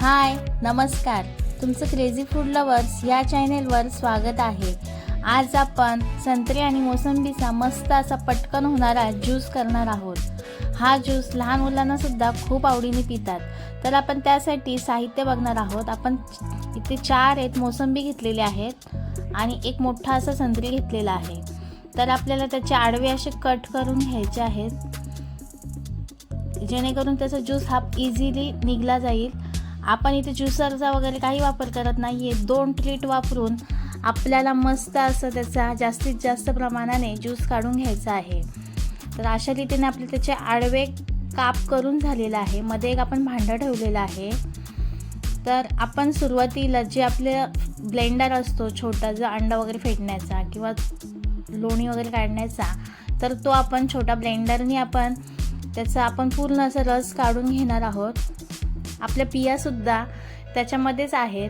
हाय नमस्कार, तुमचं crazy food lovers या चॅनेलवर स्वागत आहे। आज आपण संत्री आणि मोसंबीचा मस्त असा पटकन होणारा ज्यूस करणार आहोत। हा ज्यूस लहान मुलांना सुद्धा खूप आवडीने पितात। तर आपण त्यासाठी साहित्य बघणार आहोत। आपण इथे 4 मोसंबी घेतलेले आहेत आणि एक मोठा असा संत्री घेतलेला आहे। तर आपल्याला त्याचे आडवे असे कट करून घ्यायचे आहेत, जेणेकरून त्याचा ज्यूस हा इझिली निघला जाईल। आपण इथे ज्युसरचा वगैरे काही वापर करत नाहीये। 2 ट्रीट वापरून आपल्याला मस्त असं त्याचा जास्तीत जास्त प्रमाणाने ज्यूस काढून घ्यायचा आहे। तर अशा रीतीने आपले त्याचे आडवे काप करून झालेला आहे। मध्ये एक आपण भांडं ठेवलेलं आहे। तर आपण सुरुवातीला जे आपले ब्लेंडर असतो छोटा, जो अंडा वगैरे फेटण्याचा किंवा लोणी वगैरे काढण्याचा, तर तो आपण छोटा ब्लेंडरने आपण पूर्ण असा रस काढून घेणार आहोत। आपल्या पिया सुद्धा त्याच्यामध्येच आहेत।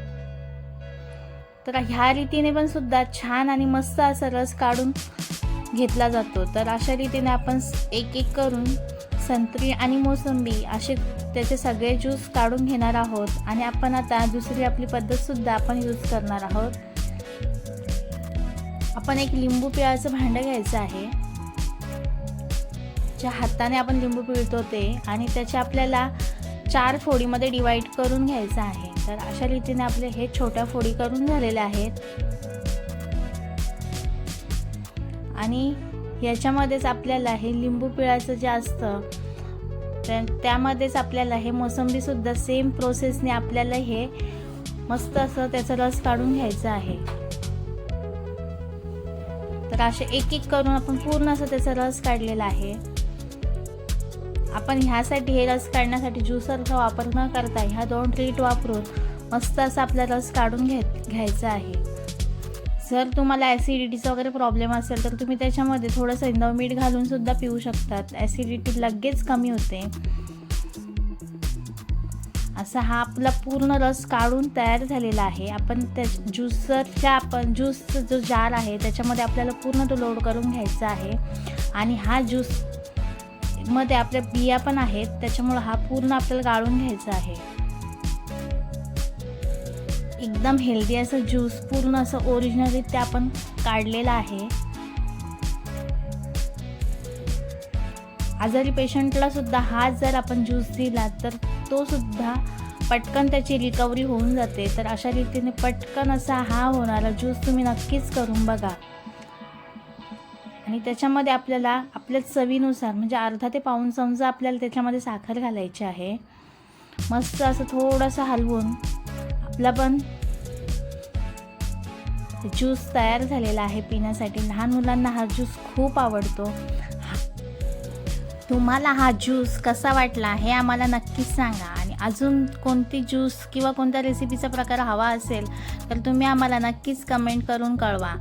तर ह्या रीतीने पण सुद्धा छान आणि मस्त असा रस काढून घेतला जातो। तर अशा रीतीने आपण एक एक करून संत्री आणि मोसंबी असे त्याचे सगळे ज्यूस काढून घेणार आहोत। आणि आपण आता दुसरी आपली पद्धत सुद्धा आपण यूज करणार आहोत। आपण एक लिंबू पिळाचं भांडं घ्यायचं आहे, ज्या हाताने आपण लिंबू पिळतो ते, आणि त्याचे आपल्याला 4 फोडीमध्ये डिवाइड करून घ्यायचं आहे। तर अशा रीतीने आपले हे छोट्या फोडी करून झालेले आहेत। आणि याच्यामध्येच आपल्याला हे लिंबू पिळाचं जे असतं त्यामध्येच आपल्याला हे मोसंबी सुद्धा सेम प्रोसेसने आपल्याला हे मस्त असं त्याचा रस काढून घ्यायचा आहे। तर असे एक एक करून आपण पूर्ण असं त्याचा रस काढलेला आहे। आपण ह्यासाठी हे रस काढण्यासाठी ज्युसरचा वापर न करता ह्या 2 ट्रीट वापरून मस्त असा आपला रस काढून घ्यायचा आहे। जर तुम्हाला ॲसिडिटीचा वगैरे प्रॉब्लेम असेल तर तुम्ही त्याच्यामध्ये थोडंसं इंदव मीठ घालून सुद्धा पिऊ शकतात। ॲसिडिटी लगेच कमी होते। असा हा आपला पूर्ण रस काढून तयार झालेला आहे। आपण त्या ज्यूसचा जो जार आहे त्याच्यामध्ये आपल्याला पूर्ण तो लोड करून घ्यायचा आहे। आणि हा ज्यूस मध्ये आपल्या बिया पण आहेत, त्याच्यामुळे हा पूर्ण आपल्याला गाळून घ्यायचा आहे। एकदम हेल्दी असं ज्यूस पूर्ण असं ओरिजिनलरित्या आपण काढलेला आहे। आजारी पेशंटला सुद्धा हा जर आपण ज्यूस दिला तर तो सुद्धा पटकन त्याची रिकव्हरी होऊन जाते। तर अशा रीतीने पटकन असा हा होणारा ज्यूस तुम्ही नक्कीच करून बघा। आणि त्याच्यामध्ये आपल्याला आपल्या चवीनुसार म्हणजे अर्धा ते पाऊण चमचा आपल्याला त्याच्यामध्ये साखर घालायची आहे। मस्त असं थोडंसं हलवून आपला पण ज्यूस तयार झालेला आहे पिण्यासाठी। लहान मुलांना हा ज्यूस खूप आवडतो। तुम्हाला हा ज्यूस कसा वाटला हे आम्हाला नक्कीच सांगा। आणि अजून कोणती ज्यूस किंवा कोणत्या रेसिपीचा प्रकार हवा असेल तर तुम्ही आम्हाला नक्कीच कमेंट करून कळवा।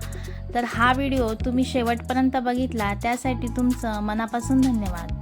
तर हा व्हिडिओ तुम्ही शेवटपर्यंत बघितला त्यासाठी तुमचं मनापासून धन्यवाद।